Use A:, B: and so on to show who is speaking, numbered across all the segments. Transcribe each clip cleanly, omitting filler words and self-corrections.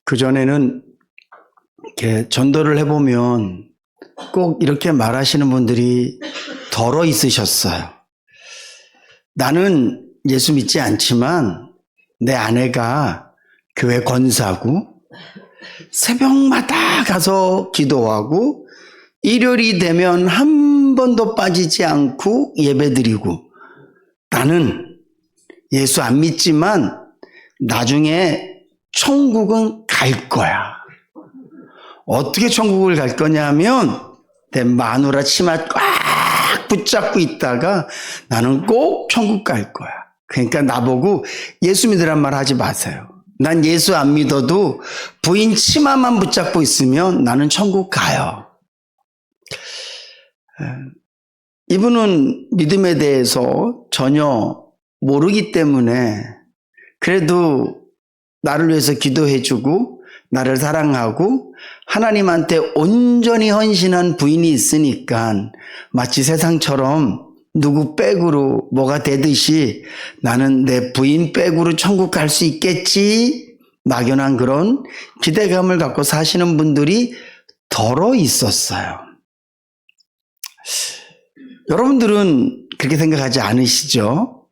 A: 그전에는 이렇게 전도를 해보면 꼭 이렇게 말하시는 분들이 덜어 있으셨어요. 나는 예수 믿지 않지만 내 아내가 교회 권사고 새벽마다 가서 기도하고 일요일이 되면 한 번도 빠지지 않고 예배드리고 나는 예수 안 믿지만 나중에 천국은 갈 거야. 어떻게 천국을 갈 거냐면 내 마누라 치마 꽉 붙잡고 있다가 나는 꼭 천국 갈 거야. 그러니까 나보고 예수 믿으란 말 하지 마세요. 난 예수 안 믿어도 부인 치마만 붙잡고 있으면 나는 천국 가요. 이분은 믿음에 대해서 전혀 모르기 때문에 그래도 나를 위해서 기도해주고 나를 사랑하고 하나님한테 온전히 헌신한 부인이 있으니까 마치 세상처럼 누구 백으로 뭐가 되듯이 나는 내 부인 백으로 천국 갈 수 있겠지 막연한 그런 기대감을 갖고 사시는 분들이 덜어 있었어요. 여러분들은 그렇게 생각하지 않으시죠?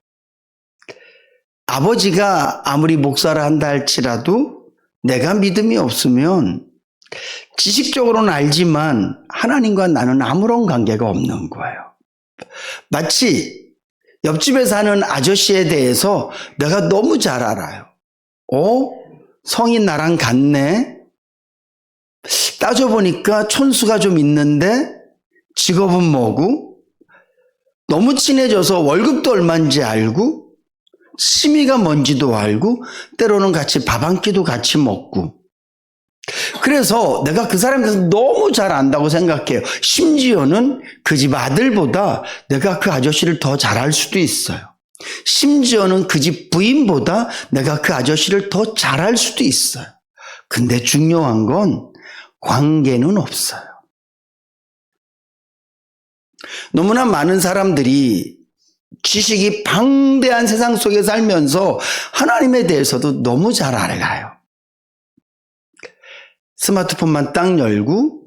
A: 아버지가 아무리 목사를 한다 할지라도 내가 믿음이 없으면 지식적으로는 알지만 하나님과 나는 아무런 관계가 없는 거예요. 마치 옆집에 사는 아저씨에 대해서 내가 너무 잘 알아요. 성이 나랑 같네. 따져보니까 촌수가 좀 있는데 직업은 뭐고 너무 친해져서 월급도 얼마인지 알고 취미가 뭔지도 알고 때로는 같이 밥 한 끼도 같이 먹고 그래서 내가 그 사람에 대해서 너무 잘 안다고 생각해요. 심지어는 그 집 아들보다 내가 그 아저씨를 더 잘 알 수도 있어요. 심지어는 그 집 부인보다 내가 그 아저씨를 더 잘 알 수도 있어요. 근데 중요한 건 관계는 없어요. 너무나 많은 사람들이 지식이 방대한 세상 속에 살면서 하나님에 대해서도 너무 잘 알아요. 스마트폰만 딱 열고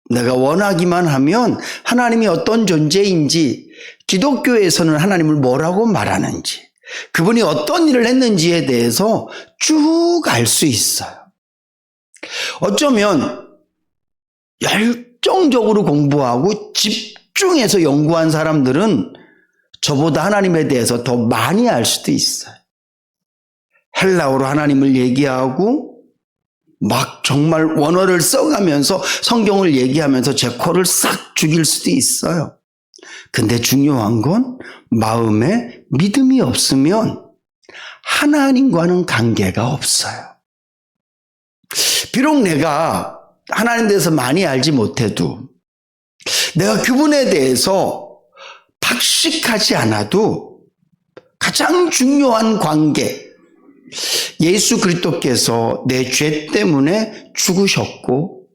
A: 내가 원하기만 하면 하나님이 어떤 존재인지, 기독교에서는 하나님을 뭐라고 말하는지, 그분이 어떤 일을 했는지에 대해서 쭉 알 수 있어요. 어쩌면 열정적으로 공부하고 집중해서 연구한 사람들은 저보다 하나님에 대해서 더 많이 알 수도 있어요. 헬라어로 하나님을 얘기하고 막 정말 원어를 써가면서 성경을 얘기하면서 제 코를 싹 죽일 수도 있어요. 근데 중요한 건 마음에 믿음이 없으면 하나님과는 관계가 없어요. 비록 내가 하나님에 대해서 많이 알지 못해도 내가 그분에 대해서 박식하지 않아도 가장 중요한 관계, 예수 그리스도께서 내 죄 때문에 죽으셨고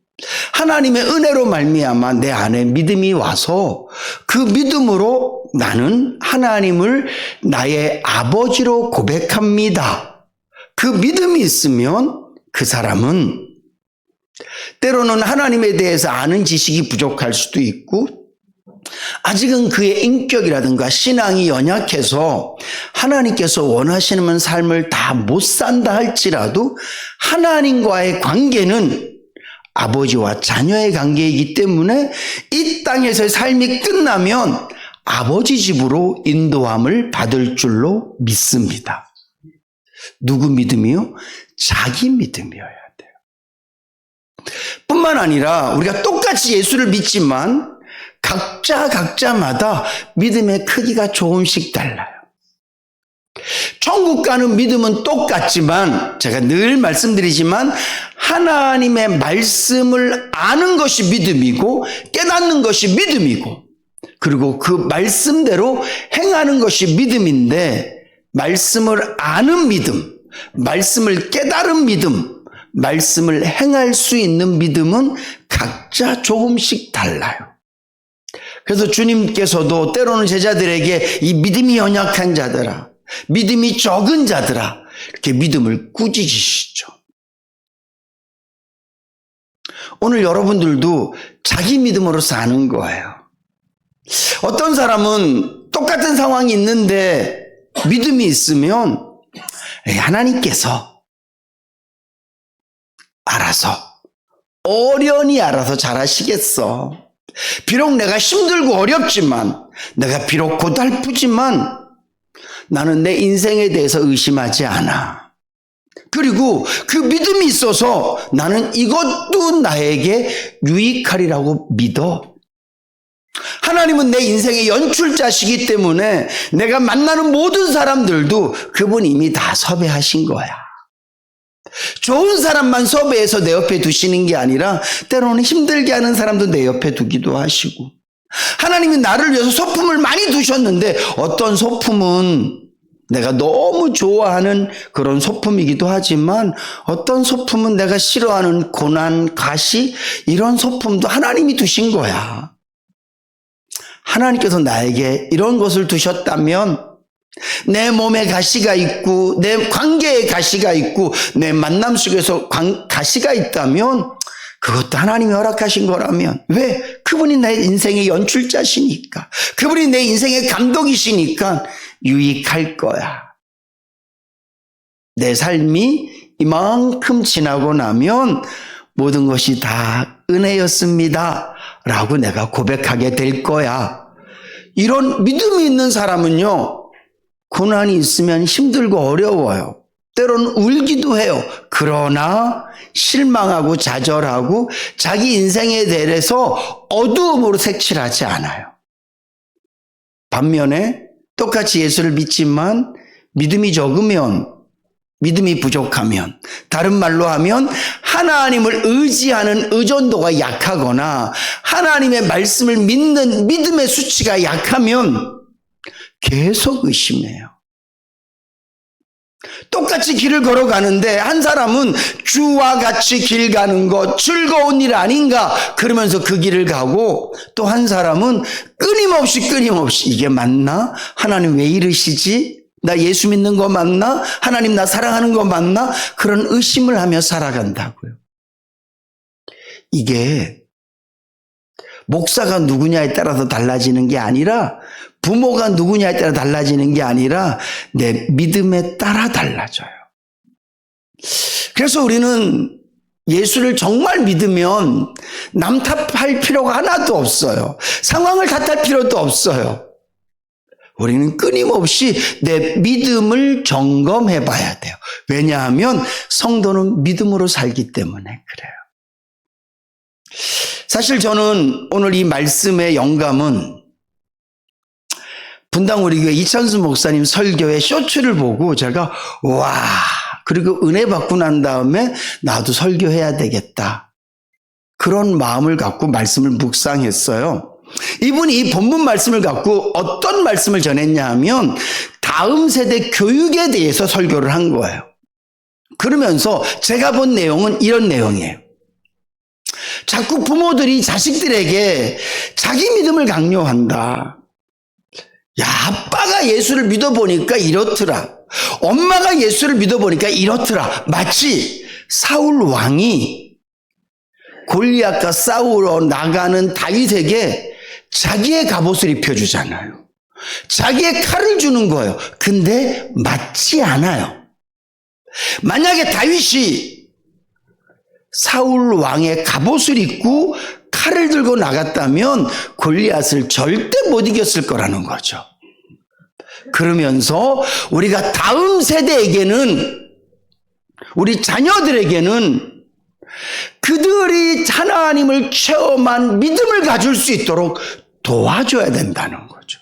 A: 하나님의 은혜로 말미암아 내 안에 믿음이 와서 그 믿음으로 나는 하나님을 나의 아버지로 고백합니다. 그 믿음이 있으면 그 사람은 때로는 하나님에 대해서 아는 지식이 부족할 수도 있고 아직은 그의 인격이라든가 신앙이 연약해서 하나님께서 원하시는 삶을 다 못 산다 할지라도 하나님과의 관계는 아버지와 자녀의 관계이기 때문에 이 땅에서의 삶이 끝나면 아버지 집으로 인도함을 받을 줄로 믿습니다. 누구 믿음이요? 자기 믿음이어야 돼요. 뿐만 아니라 우리가 똑같이 예수를 믿지만 각자마다 믿음의 크기가 조금씩 달라요. 천국 가는 믿음은 똑같지만 제가 늘 말씀드리지만 하나님의 말씀을 아는 것이 믿음이고 깨닫는 것이 믿음이고 그리고 그 말씀대로 행하는 것이 믿음인데 말씀을 아는 믿음, 말씀을 깨달은 믿음, 말씀을 행할 수 있는 믿음은 각자 조금씩 달라요. 그래서 주님께서도 때로는 제자들에게 이 믿음이 연약한 자들아, 믿음이 적은 자들아 이렇게 믿음을 꾸짖으시죠. 오늘 여러분들도 자기 믿음으로 사는 거예요. 어떤 사람은 똑같은 상황이 있는데 믿음이 있으면 하나님께서 알아서, 어련히 알아서 잘하시겠어. 비록 내가 힘들고 어렵지만, 내가 비록 고달프지만 나는 내 인생에 대해서 의심하지 않아. 그리고 그 믿음이 있어서 나는 이것도 나에게 유익하리라고 믿어. 하나님은 내 인생의 연출자시기 때문에 내가 만나는 모든 사람들도 그분 이미 다 섭외하신 거야. 좋은 사람만 섭외해서 내 옆에 두시는 게 아니라 때로는 힘들게 하는 사람도 내 옆에 두기도 하시고, 하나님이 나를 위해서 소품을 많이 두셨는데 어떤 소품은 내가 너무 좋아하는 그런 소품이기도 하지만 어떤 소품은 내가 싫어하는 고난, 가시, 이런 소품도 하나님이 두신 거야. 하나님께서 나에게 이런 것을 두셨다면, 내 몸에 가시가 있고 내 관계에 가시가 있고 내 만남 속에서 가시가 있다면 그것도 하나님이 허락하신 거라면, 왜? 그분이 내 인생의 연출자시니까, 그분이 내 인생의 감독이시니까 유익할 거야. 내 삶이 이만큼 지나고 나면 모든 것이 다 은혜였습니다 라고 내가 고백하게 될 거야. 이런 믿음이 있는 사람은요, 고난이 있으면 힘들고 어려워요. 때로는 울기도 해요. 그러나 실망하고 좌절하고 자기 인생에 대해서 어두움으로 색칠하지 않아요. 반면에 똑같이 예수를 믿지만 믿음이 적으면, 믿음이 부족하면, 다른 말로 하면 하나님을 의지하는 의존도가 약하거나 하나님의 말씀을 믿는 믿음의 수치가 약하면 계속 의심해요. 똑같이 길을 걸어가는데 한 사람은 주와 같이 길 가는 것 즐거운 일 아닌가 그러면서 그 길을 가고, 또 한 사람은 끊임없이 이게 맞나? 하나님 왜 이러시지? 나 예수 믿는 거 맞나? 하나님 나 사랑하는 거 맞나? 그런 의심을 하며 살아간다고요. 이게 목사가 누구냐에 따라서 달라지는 게 아니라, 부모가 누구냐에 따라 달라지는 게 아니라 내 믿음에 따라 달라져요. 그래서 우리는 예수를 정말 믿으면 남 탓할 필요가 하나도 없어요. 상황을 탓할 필요도 없어요. 우리는 끊임없이 내 믿음을 점검해 봐야 돼요. 왜냐하면 성도는 믿음으로 살기 때문에 그래요. 사실 저는 오늘 이 말씀의 영감은 분당 우리 교회 이찬수 목사님 설교의 쇼츠를 보고 제가 와, 그리고 은혜 받고 난 다음에 나도 설교해야 되겠다, 그런 마음을 갖고 말씀을 묵상했어요. 이분이 이 본문 말씀을 갖고 어떤 말씀을 전했냐 하면 다음 세대 교육에 대해서 설교를 한 거예요. 그러면서 제가 본 내용은 이런 내용이에요. 자꾸 부모들이 자식들에게 자기 믿음을 강요한다. 야, 아빠가 예수를 믿어보니까 이렇더라. 엄마가 예수를 믿어보니까 이렇더라. 마치 사울 왕이 골리앗과 싸우러 나가는 다윗에게 자기의 갑옷을 입혀주잖아요. 자기의 칼을 주는 거예요. 근데 맞지 않아요. 만약에 다윗이 사울 왕의 갑옷을 입고 칼을 들고 나갔다면 골리앗을 절대 못 이겼을 거라는 거죠. 그러면서 우리가 다음 세대에게는, 우리 자녀들에게는 그들이 하나님을 체험한 믿음을 가질 수 있도록 도와줘야 된다는 거죠.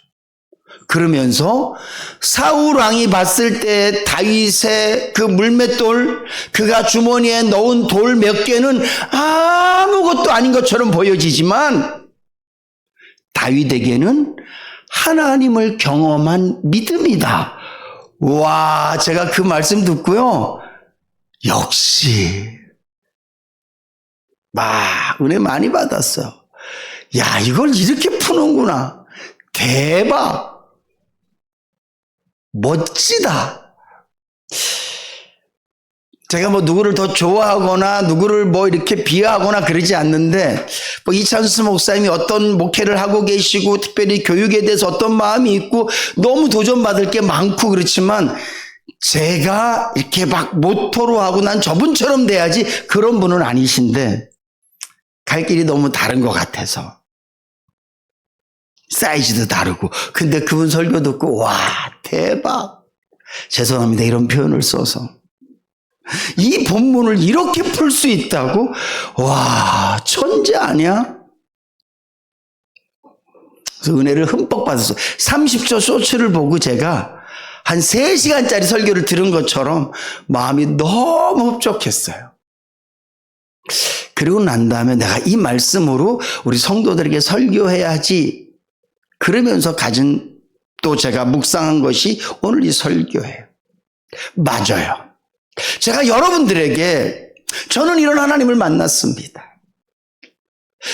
A: 그러면서 사울 왕이 봤을 때 다윗의 그 물맷돌, 그가 주머니에 넣은 돌 몇 개는 아무것도 아닌 것처럼 보여지지만 다윗에게는 하나님을 경험한 믿음이다. 와, 제가 그 말씀 듣고요, 역시 은혜 많이 받았어요. 야, 이걸 이렇게 푸는구나. 대박. 멋지다. 제가 뭐 누구를 더 좋아하거나 누구를 뭐 이렇게 비하하거나 그러지 않는데, 뭐 이찬수 목사님이 어떤 목회를 하고 계시고 특별히 교육에 대해서 어떤 마음이 있고 너무 도전받을 게 많고 그렇지만, 제가 이렇게 막 모토로 하고 난 저분처럼 돼야지 그런 분은 아니신데, 갈 길이 너무 다른 것 같아서. 사이즈도 다르고. 근데 그분 설교 듣고 와, 대박. 죄송합니다, 이런 표현을 써서. 이 본문을 이렇게 풀 수 있다고? 와, 천재 아니야? 그래서 은혜를 흠뻑 받았어. 30초 쇼츠를 보고 제가 한 3시간짜리 설교를 들은 것처럼 마음이 너무 흡족했어요. 그리고 난 다음에 내가 이 말씀으로 우리 성도들에게 설교해야지, 그러면서 가진 또 제가 묵상한 것이 오늘 이 설교예요. 맞아요. 제가 여러분들에게, 저는 이런 하나님을 만났습니다.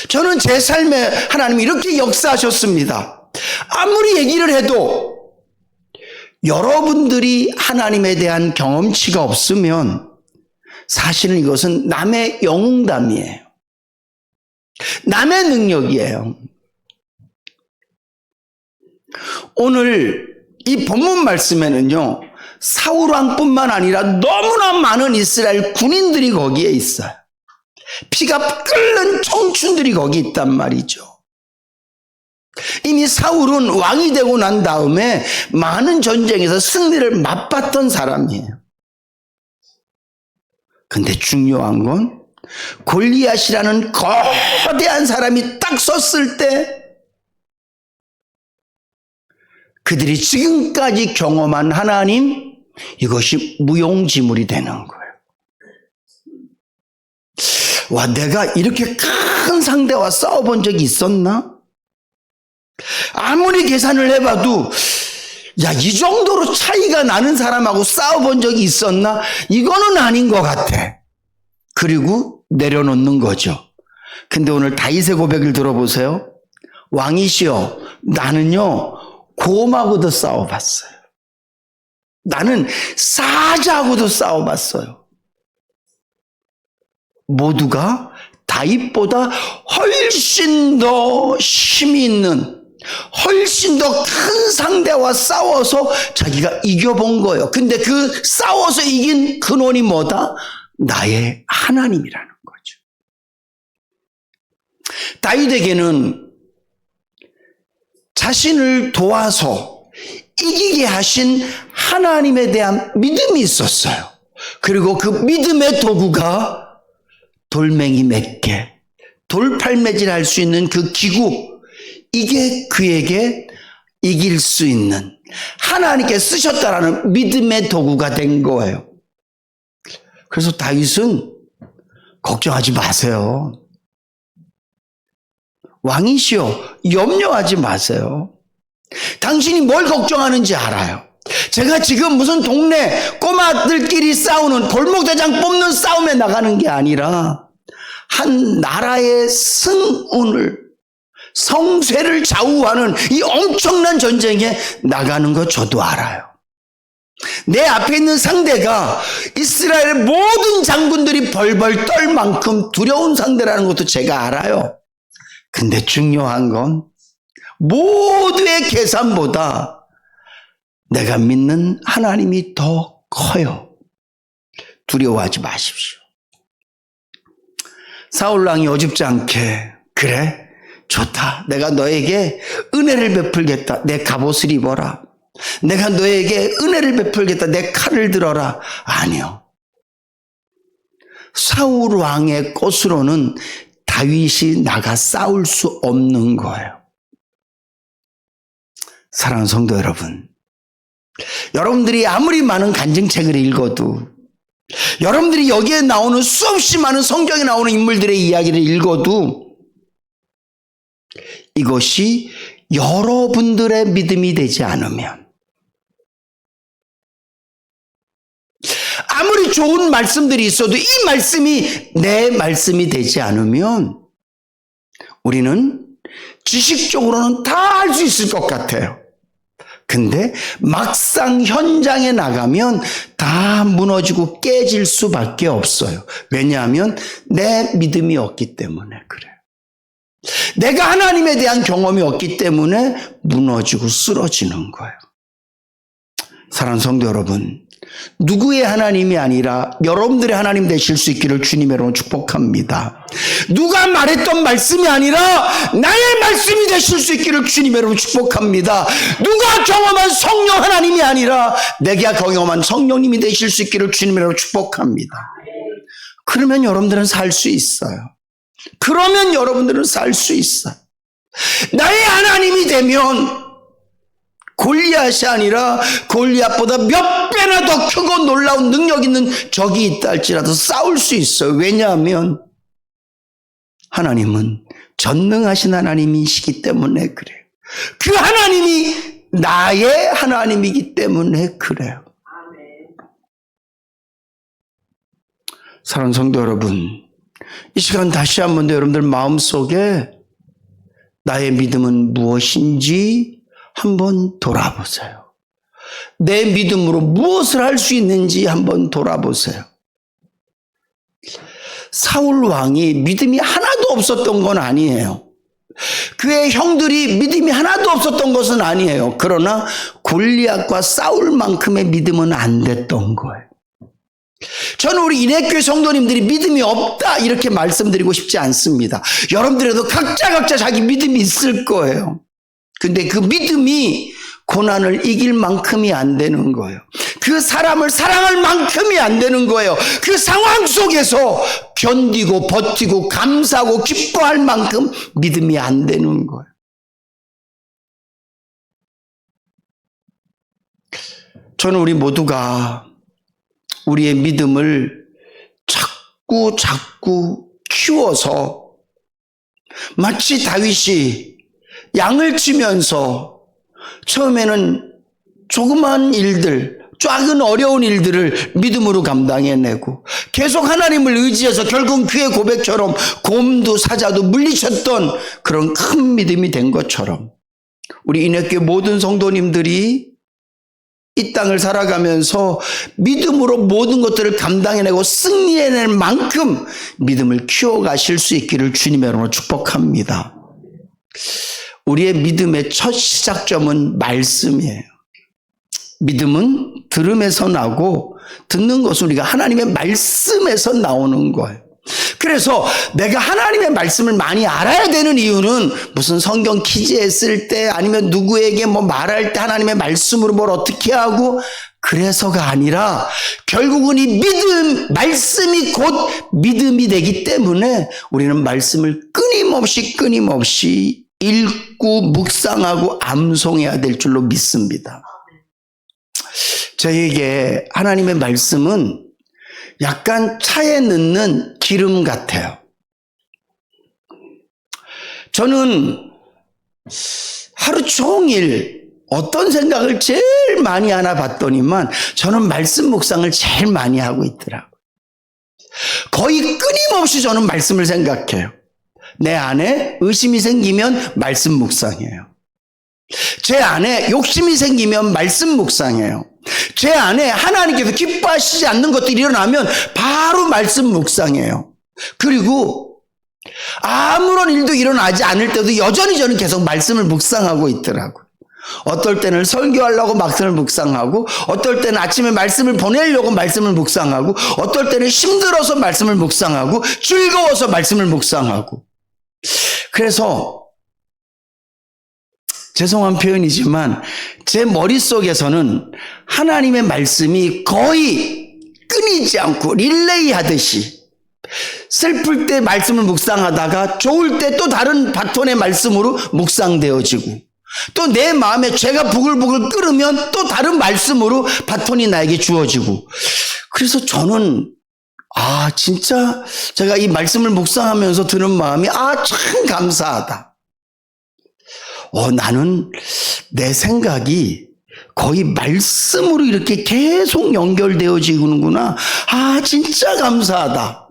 A: 저는 제 삶에 하나님이 이렇게 역사하셨습니다. 아무리 얘기를 해도 여러분들이 하나님에 대한 경험치가 없으면 사실은 이것은 남의 영웅담이에요. 남의 능력이에요. 오늘 이 본문 말씀에는요, 사울 왕뿐만 아니라 너무나 많은 이스라엘 군인들이 거기에 있어요. 피가 끓는 청춘들이 거기 있단 말이죠. 이미 사울은 왕이 되고 난 다음에 많은 전쟁에서 승리를 맛봤던 사람이에요. 근데 중요한 건 골리앗이라는 거대한 사람이 딱 섰을 때 그들이 지금까지 경험한 하나님, 이것이 무용지물이 되는 거예요. 와, 내가 이렇게 큰 상대와 싸워본 적이 있었나? 아무리 계산을 해봐도 야, 이 정도로 차이가 나는 사람하고 싸워본 적이 있었나? 이거는 아닌 것 같아. 그리고 내려놓는 거죠. 근데 오늘 다윗의 고백을 들어보세요. 왕이시여, 나는요 곰하고도 싸워봤어요. 나는 사자하고도 싸워봤어요. 모두가 다윗보다 훨씬 더 힘이 있는, 훨씬 더 큰 상대와 싸워서 자기가 이겨본 거예요. 근데 그 싸워서 이긴 근원이 뭐다? 나의 하나님이라는 거죠. 다윗에게는 자신을 도와서 이기게 하신 하나님에 대한 믿음이 있었어요. 그리고 그 믿음의 도구가 돌멩이 몇 개, 돌팔매질 할 수 있는 그 기구, 이게 그에게 이길 수 있는, 하나님께 쓰셨다라는 믿음의 도구가 된 거예요. 그래서 다윗은 걱정하지 마세요. 왕이시여, 염려하지 마세요. 당신이 뭘 걱정하는지 알아요. 제가 지금 무슨 동네 꼬마들끼리 싸우는 골목대장 뽑는 싸움에 나가는 게 아니라 한 나라의 승운을, 성쇠를 좌우하는 이 엄청난 전쟁에 나가는 거 저도 알아요. 내 앞에 있는 상대가 이스라엘의 모든 장군들이 벌벌 떨 만큼 두려운 상대라는 것도 제가 알아요. 근데 중요한 건 모두의 계산보다 내가 믿는 하나님이 더 커요. 두려워하지 마십시오. 사울왕이 어줍지 않게, 그래? 좋다. 내가 너에게 은혜를 베풀겠다. 내 갑옷을 입어라. 내가 너에게 은혜를 베풀겠다. 내 칼을 들어라. 아니요. 사울 왕의 것으로는 다윗이 나가 싸울 수 없는 거예요. 사랑하는 성도 여러분, 여러분들이 아무리 많은 간증책을 읽어도, 여러분들이 여기에 나오는 수없이 많은 성경에 나오는 인물들의 이야기를 읽어도 이것이 여러분들의 믿음이 되지 않으면, 아무리 좋은 말씀들이 있어도 이 말씀이 내 말씀이 되지 않으면 우리는 지식적으로는 다 할 수 있을 것 같아요. 근데 막상 현장에 나가면 다 무너지고 깨질 수밖에 없어요. 왜냐하면 내 믿음이 없기 때문에 그래요. 내가 하나님에 대한 경험이 없기 때문에 무너지고 쓰러지는 거예요. 사랑하는 성도 여러분, 누구의 하나님이 아니라 여러분들의 하나님 되실 수 있기를 주님의 이름으로 축복합니다. 누가 말했던 말씀이 아니라 나의 말씀이 되실 수 있기를 주님의 이름으로 축복합니다. 누가 경험한 성령 하나님이 아니라 내가 경험한 성령님이 되실 수 있기를 주님의 이름으로 축복합니다. 그러면 여러분들은 살 수 있어요. 그러면 여러분들은 살 수 있어요. 나의 하나님이 되면 골리앗이 아니라 골리앗보다 몇 배나 더 크고 놀라운 능력 있는 적이 있다 할지라도 싸울 수 있어요. 왜냐하면 하나님은 전능하신 하나님이시기 때문에 그래요. 그 하나님이 나의 하나님이기 때문에 그래요. 사랑하는 성도 여러분, 이 시간 다시 한 번 더 여러분들 마음속에 나의 믿음은 무엇인지 한번 돌아보세요. 내 믿음으로 무엇을 할 수 있는지 한번 돌아보세요. 사울 왕이 믿음이 하나도 없었던 건 아니에요. 그의 형들이 믿음이 하나도 없었던 것은 아니에요. 그러나 골리앗과 싸울만큼의 믿음은 안 됐던 거예요. 저는 우리 인해교회 성도님들이 믿음이 없다 이렇게 말씀드리고 싶지 않습니다. 여러분들에도 각자 자기 믿음이 있을 거예요. 근데 그 믿음이 고난을 이길 만큼이 안 되는 거예요. 그 사람을 사랑할 만큼이 안 되는 거예요. 그 상황 속에서 견디고 버티고 감사하고 기뻐할 만큼 믿음이 안 되는 거예요. 저는 우리 모두가 우리의 믿음을 자꾸 키워서 마치 다윗이 양을 치면서 처음에는 조그만 일들, 작은 어려운 일들을 믿음으로 감당해내고 계속 하나님을 의지해서 결국 그의 고백처럼 곰도 사자도 물리쳤던 그런 큰 믿음이 된 것처럼 우리 인해교회 모든 성도님들이 이 땅을 살아가면서 믿음으로 모든 것들을 감당해내고 승리해낼 만큼 믿음을 키워가실 수 있기를 주님의 이름으로 축복합니다. 우리의 믿음의 첫 시작점은 말씀이에요. 믿음은 들음에서 나고 듣는 것은 우리가 하나님의 말씀에서 나오는 거예요. 그래서 내가 하나님의 말씀을 많이 알아야 되는 이유는 무슨 성경 퀴즈했을 때 아니면 누구에게 뭐 말할 때 하나님의 말씀으로 뭘 어떻게 하고 그래서가 아니라 결국은 이 말씀이 곧 믿음이 되기 때문에 우리는 말씀을 끊임없이 읽고 묵상하고 암송해야 될 줄로 믿습니다. 저에게 하나님의 말씀은 약간 차에 넣는 기름 같아요. 저는 하루 종일 어떤 생각을 제일 많이 하나 봤더니만 저는 말씀 묵상을 제일 많이 하고 있더라고요. 거의 끊임없이 저는 말씀을 생각해요. 내 안에 의심이 생기면 말씀 묵상해요. 제 안에 욕심이 생기면 말씀 묵상해요. 제 안에 하나님께서 기뻐하시지 않는 것들이 일어나면 바로 말씀 묵상해요. 그리고 아무런 일도 일어나지 않을 때도 여전히 저는 계속 말씀을 묵상하고 있더라고요. 어떨 때는 설교하려고 말씀을 묵상하고 어떨 때는 아침에 말씀을 보내려고 말씀을 묵상하고 어떨 때는 힘들어서 말씀을 묵상하고 즐거워서 말씀을 묵상하고 그래서 죄송한 표현이지만 제 머릿속에서는 하나님의 말씀이 거의 끊이지 않고 릴레이 하듯이 슬플 때 말씀을 묵상하다가 좋을 때 또 다른 바톤의 말씀으로 묵상되어지고 또 내 마음에 죄가 부글부글 끓으면 또 다른 말씀으로 바톤이 나에게 주어지고 그래서 저는 진짜 제가 이 말씀을 묵상하면서 드는 마음이 참 감사하다. 나는 내 생각이 거의 말씀으로 이렇게 계속 연결되어지는구나. 진짜 감사하다.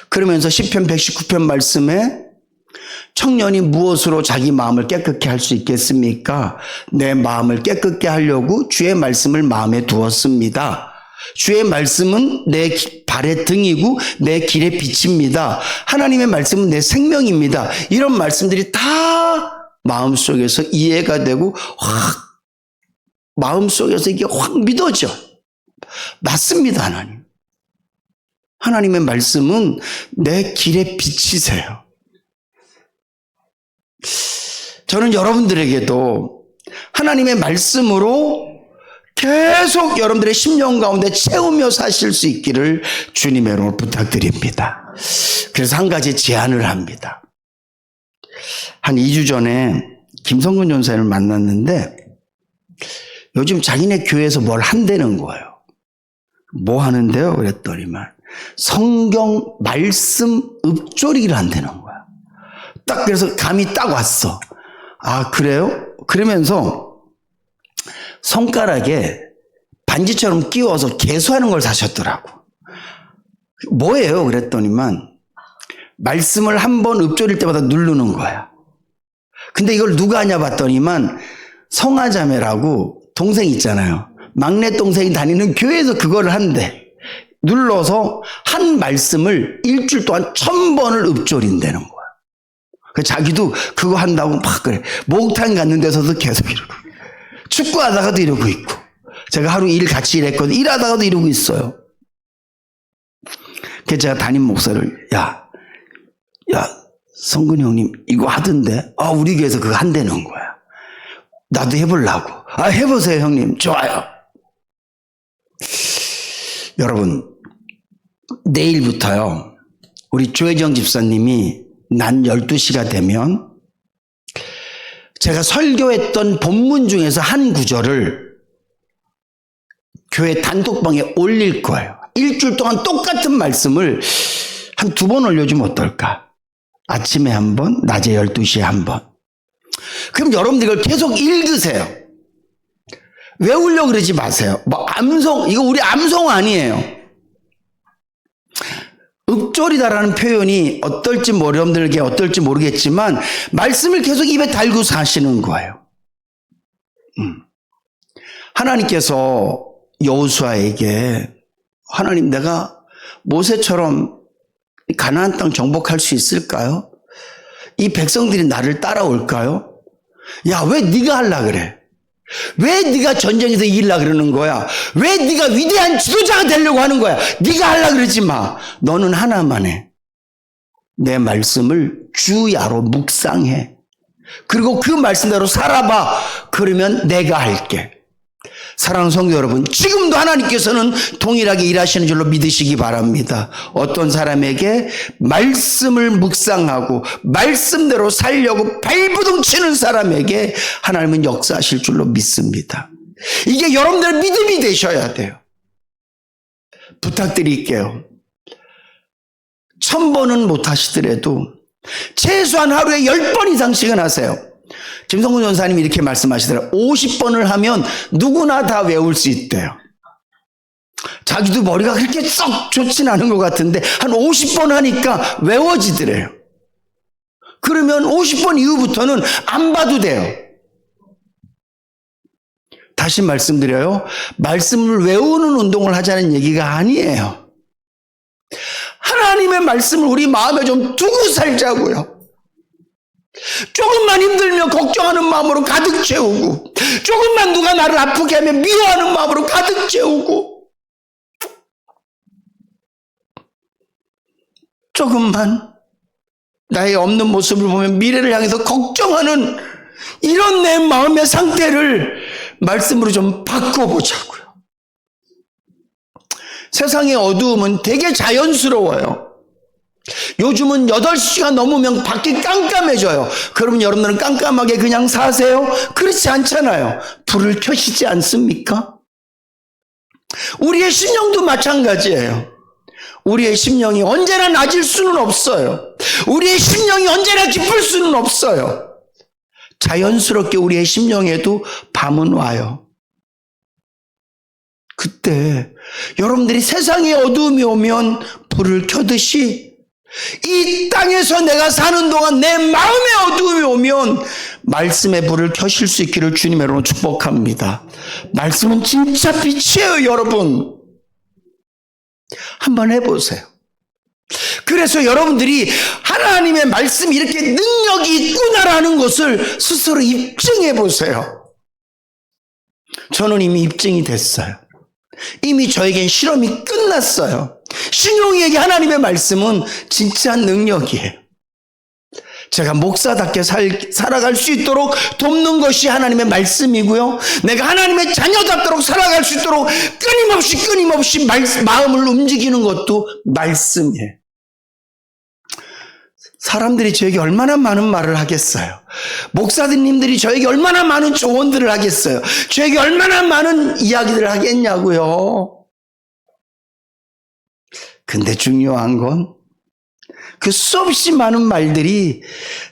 A: 그러면서 시편 119편 말씀에 청년이 무엇으로 자기 마음을 깨끗게 할 수 있겠습니까? 내 마음을 깨끗게 하려고 주의 말씀을 마음에 두었습니다. 주의 말씀은 내 발의 등이고 내 길의 빛입니다. 하나님의 말씀은 내 생명입니다. 이런 말씀들이 다 마음속에서 이해가 되고 마음속에서 이게 확 믿어져. 맞습니다, 하나님. 하나님의 말씀은 내 길의 빛이세요. 저는 여러분들에게도 하나님의 말씀으로 계속 여러분들의 심령 가운데 채우며 사실 수 있기를 주님의 이름으로 부탁드립니다. 그래서 한 가지 제안을 합니다. 한 2주 전에 김성근 전사님을 만났는데 요즘 자기네 교회에서 뭘 한다는 거예요. 뭐 하는데요? 그랬더니만 성경 말씀 읊조리기를 한다는 거야. 딱 그래서 감이 딱 왔어. 아, 그래요? 그러면서 손가락에 반지처럼 끼워서 개수하는 걸 사셨더라고. 뭐예요? 그랬더니만 말씀을 한 번 읊조릴 때마다 누르는 거야. 근데 이걸 누가 하냐 봤더니만 성화자매라고 동생 있잖아요. 막내 동생이 다니는 교회에서 그거를 한대. 눌러서 한 말씀을 일주일 동안 1000번을 읊조린다는 거야. 자기도 그거 한다고 막 그래. 목욕탕 갔는 데서도 계속 이러고, 축구하다가도 이러고 있고, 제가 하루 일 같이 일했거든요. 일하다가도 이러고 있어요. 그래서 제가 담임 목사를 야 성근이 형님 이거 하던데 우리 교회에서 그거 한다는 거야. 나도 해보려고. 해보세요 형님. 좋아요. 여러분, 내일부터요 우리 조혜정 집사님이 낮 12시가 되면 제가 설교했던 본문 중에서 한 구절을 교회 단톡방에 올릴 거예요. 일주일 동안 똑같은 말씀을 한 2번 올려주면 어떨까? 아침에 한 번, 낮에 12시에 한 번. 그럼 여러분들 이걸 계속 읽으세요. 외우려고 그러지 마세요. 이거 우리 암송 아니에요. 읊조리다라는 표현이 여러분들에게 어떨지 모르겠지만 말씀을 계속 입에 달고 사시는 거예요. 하나님께서 여호수아에게 하나님 내가 모세처럼 가나안 땅 정복할 수 있을까요? 이 백성들이 나를 따라올까요? 야, 왜 네가 하려 그래? 왜 네가 전쟁에서 이기려 그러는 거야? 왜 네가 위대한 지도자가 되려고 하는 거야? 네가 하려 그러지 마. 너는 하나만 해. 내 말씀을 주야로 묵상해. 그리고 그 말씀대로 살아봐. 그러면 내가 할게. 사랑하는 성도 여러분, 지금도 하나님께서는 동일하게 일하시는 줄로 믿으시기 바랍니다. 어떤 사람에게 말씀을 묵상하고 말씀대로 살려고 발부둥 치는 사람에게 하나님은 역사하실 줄로 믿습니다. 이게 여러분들의 믿음이 되셔야 돼요. 부탁드릴게요. 1000번은 못 하시더라도 최소한 하루에 10번 이상씩은 하세요. 김성근 전사님이 이렇게 말씀하시더라고요. 50번을 하면 누구나 다 외울 수 있대요. 자기도 머리가 그렇게 썩 좋진 않은 것 같은데 한 50번 하니까 외워지더래요. 그러면 50번 이후부터는 안 봐도 돼요. 다시 말씀드려요. 말씀을 외우는 운동을 하자는 얘기가 아니에요. 하나님의 말씀을 우리 마음에 좀 두고 살자고요. 조금만 힘들면 걱정하는 마음으로 가득 채우고, 조금만 누가 나를 아프게 하면 미워하는 마음으로 가득 채우고, 조금만 나의 없는 모습을 보면 미래를 향해서 걱정하는 이런 내 마음의 상태를 말씀으로 좀 바꿔보자고요. 세상의 어두움은 되게 자연스러워요. 요즘은 8시가 넘으면 밖이 깜깜해져요. 그러면 여러분들은 깜깜하게 그냥 사세요? 그렇지 않잖아요. 불을 켜시지 않습니까? 우리의 심령도 마찬가지예요. 우리의 심령이 언제나 낮을 수는 없어요. 우리의 심령이 언제나 기쁠 수는 없어요. 자연스럽게 우리의 심령에도 밤은 와요. 그때 여러분들이 세상에 어두움이 오면 불을 켜듯이 이 땅에서 내가 사는 동안 내 마음의 어두움이 오면 말씀의 불을 켜실 수 있기를 주님의 이름으로 축복합니다. 말씀은 진짜 빛이에요, 여러분. 한번 해보세요. 그래서 여러분들이 하나님의 말씀이 이렇게 능력이 있구나라는 것을 스스로 입증해 보세요. 저는 이미 입증이 됐어요. 이미 저에겐 실험이 끝났어요. 신용이에게 하나님의 말씀은 진짜 능력이에요. 제가 목사답게 살아갈 수 있도록 돕는 것이 하나님의 말씀이고요. 내가 하나님의 자녀답도록 살아갈 수 있도록 끊임없이 마음을 움직이는 것도 말씀이에요. 사람들이 저에게 얼마나 많은 말을 하겠어요. 목사님들이 저에게 얼마나 많은 조언들을 하겠어요. 저에게 얼마나 많은 이야기들을 하겠냐고요. 근데 중요한 건 그 수없이 많은 말들이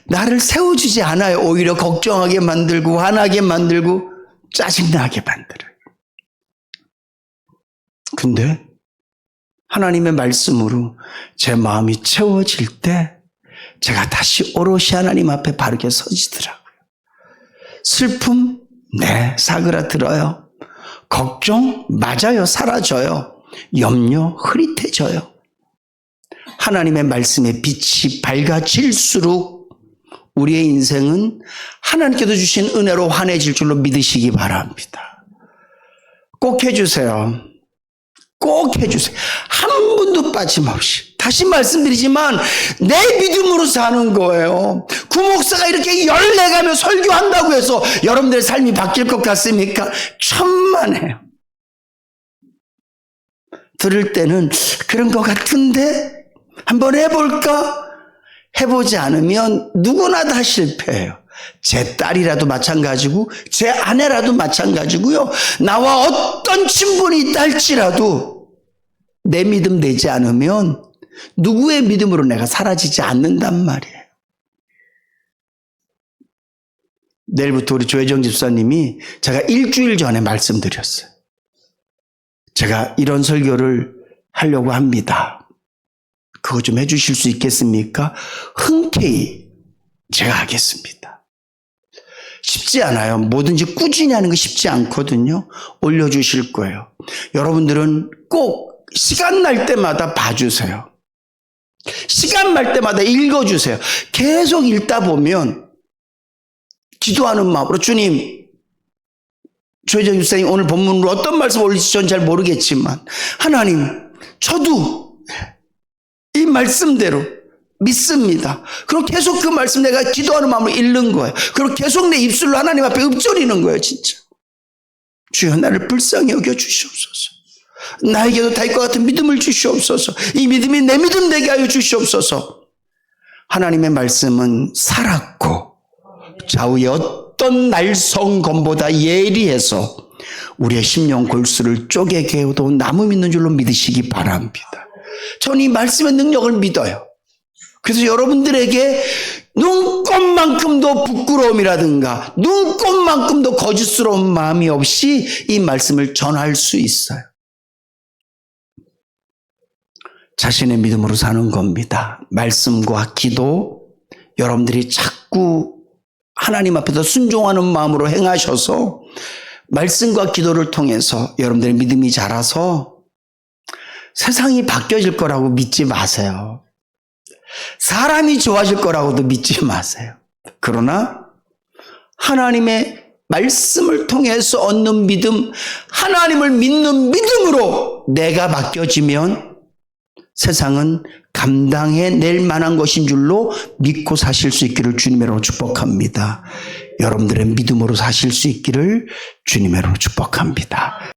A: 나를 세워주지 않아요. 오히려 걱정하게 만들고 화나게 만들고 짜증나게 만들어요. 근데 하나님의 말씀으로 제 마음이 채워질 때 제가 다시 오롯이 하나님 앞에 바르게 서지더라고요. 슬픔? 네, 사그라들어요. 걱정? 맞아요, 사라져요. 염려? 흐릿해져요. 하나님의 말씀의 빛이 밝아질수록 우리의 인생은 하나님께서 주신 은혜로 환해질 줄로 믿으시기 바랍니다. 꼭 해주세요. 꼭 해주세요. 한 분도 빠짐없이. 다시 말씀드리지만 내 믿음으로 사는 거예요. 구목사가 이렇게 열내가며 설교한다고 해서 여러분들의 삶이 바뀔 것 같습니까? 천만에요. 들을 때는 그런 것 같은데 한번 해볼까? 해보지 않으면 누구나 다 실패해요. 제 딸이라도 마찬가지고 제 아내라도 마찬가지고요. 나와 어떤 친분이 있다 할지라도 내 믿음 되지 않으면 누구의 믿음으로 내가 사라지지 않는단 말이에요. 내일부터 우리 조혜정 집사님이 제가 일주일 전에 말씀드렸어요. 제가 이런 설교를 하려고 합니다. 그거 좀 해주실 수 있겠습니까? 흔쾌히 제가 하겠습니다. 쉽지 않아요. 뭐든지 꾸준히 하는 거 쉽지 않거든요. 올려주실 거예요. 여러분들은 꼭 시간 날 때마다 봐주세요. 시간 날 때마다 읽어주세요. 계속 읽다 보면 기도하는 마음으로 주님, 조혜정 집사님 오늘 본문으로 어떤 말씀 올릴지 전 잘 모르겠지만 하나님, 저도 이 말씀대로 믿습니다. 그럼 계속 그 말씀 내가 기도하는 마음으로 읽는 거예요. 그리고 계속 내 입술로 하나님 앞에 읊조리는 거예요, 진짜. 주여 나를 불쌍히 여겨 주시옵소서. 나에게도 다윗과 같은 믿음을 주시옵소서. 이 믿음이 내 믿음 되게 하여 주시옵소서. 하나님의 말씀은 살았고 좌우의 어떤 날성검보다 예리해서 우리의 심령 골수를 쪼개게 해도 나무 믿는 줄로 믿으시기 바랍니다. 저는 이 말씀의 능력을 믿어요. 그래서 여러분들에게 눈꼽만큼도 부끄러움이라든가 눈꼽만큼도 거짓스러운 마음이 없이 이 말씀을 전할 수 있어요. 자신의 믿음으로 사는 겁니다. 말씀과 기도, 여러분들이 자꾸 하나님 앞에서 순종하는 마음으로 행하셔서 말씀과 기도를 통해서 여러분들의 믿음이 자라서 세상이 바뀌어질 거라고 믿지 마세요. 사람이 좋아질 거라고도 믿지 마세요. 그러나 하나님의 말씀을 통해서 얻는 믿음, 하나님을 믿는 믿음으로 내가 바뀌어지면 세상은 감당해낼 만한 것인 줄로 믿고 사실 수 있기를 주님으로 축복합니다. 여러분들의 믿음으로 사실 수 있기를 주님으로 축복합니다.